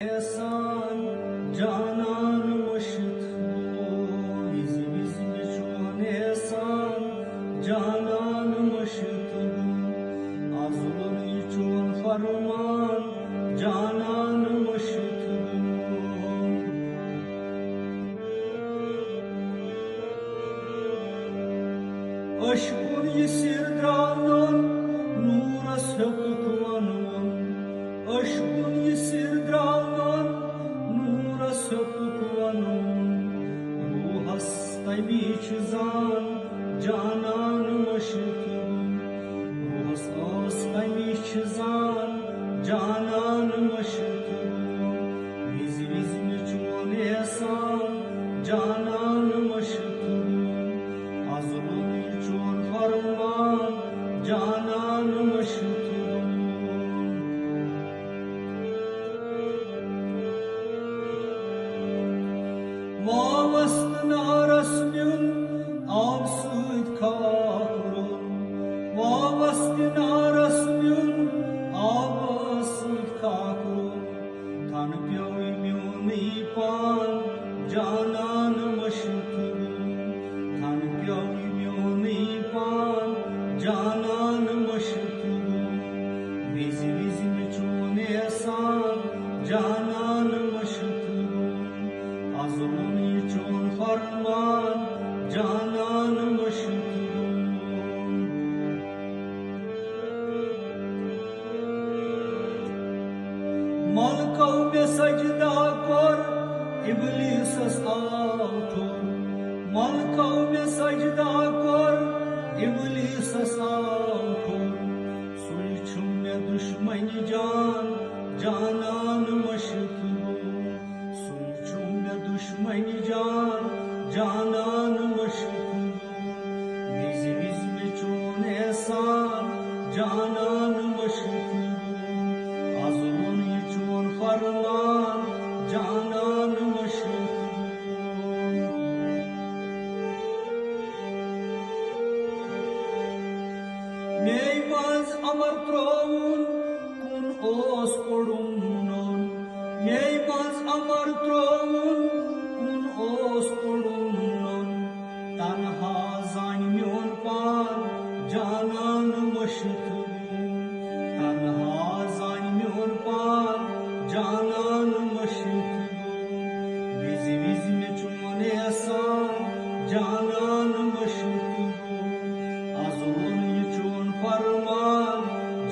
احسان جانان مشت ویز ویز بچون احسان جانان مشت آزوری چون فرمان جانان مشت aşkın yisirdranon nuras hukukmanun aşkın yisirdranon nuras hukukmanun ruh hastay biçizan canan maşıkı ruh hastay biçizan canan maşıkı viz viz meçun ehsan canan maşıkı azlun چون فرمان جانان مشتون وابست نارسمون آبسود کارون وابست نارسمون آبسود کارون تن پیوی میونی پان جانان مشتون تن پیوی میپان جانان مشتو ویز ویز میچون احسان جانان مشتو آزمونی چون فرمان جانان مشتو ملکو به سجدا کر ابلیس آتور ملکو به سجدا کر ابلیس آتور سوی چون دشمنی جان جانان مشتو سوی چون دشمنی جان جانان مشتو ویز ویز بچون احسان جانان مشتو آزمونی چون فرمان جانان مشتو Neymaz amar trovun kun os kodumnon Neymaz amar trovun kun os kodumnon Tanha zanmyon pan janan mashtu Tanha zanmyon pan janan mashtu Viz viz mechun ehsan janan mashtu azun فرمان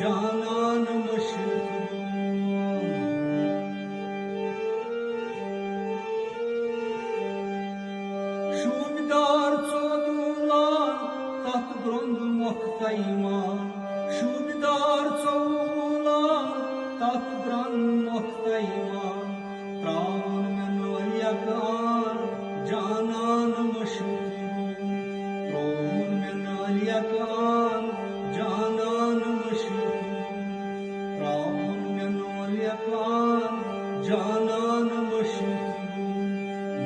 جانان مشتو شوبدار çodullan taht grond mohtayman şubdar çodullan taht grond mohtayman praun men yakan janan mashtu praun men yakan canan mashtu praun men yakan canan mashtu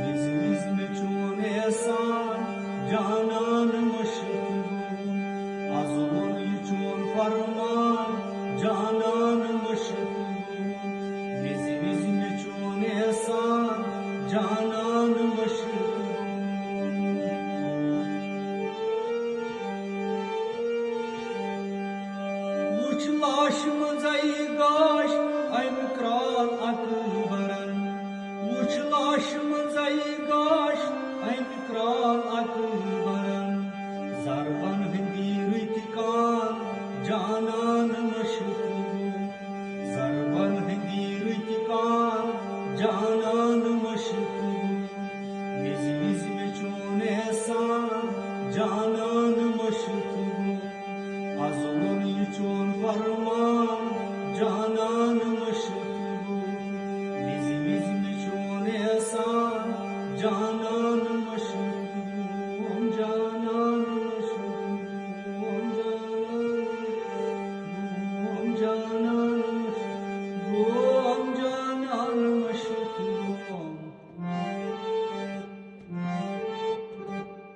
viz viz mechun ehsan canan mashtu azun chun farman canan mashtu viz viz mechun ehsan canan mashtu Uçlaşmıza igaş ay kral akbaran Uçlaşmıza igaş ay kral akbaran Zarban hindir itikan canan mashtu Zarban hindir itikan canan mashtu Viz viz mechun ehsan canan mashtu azun chun farman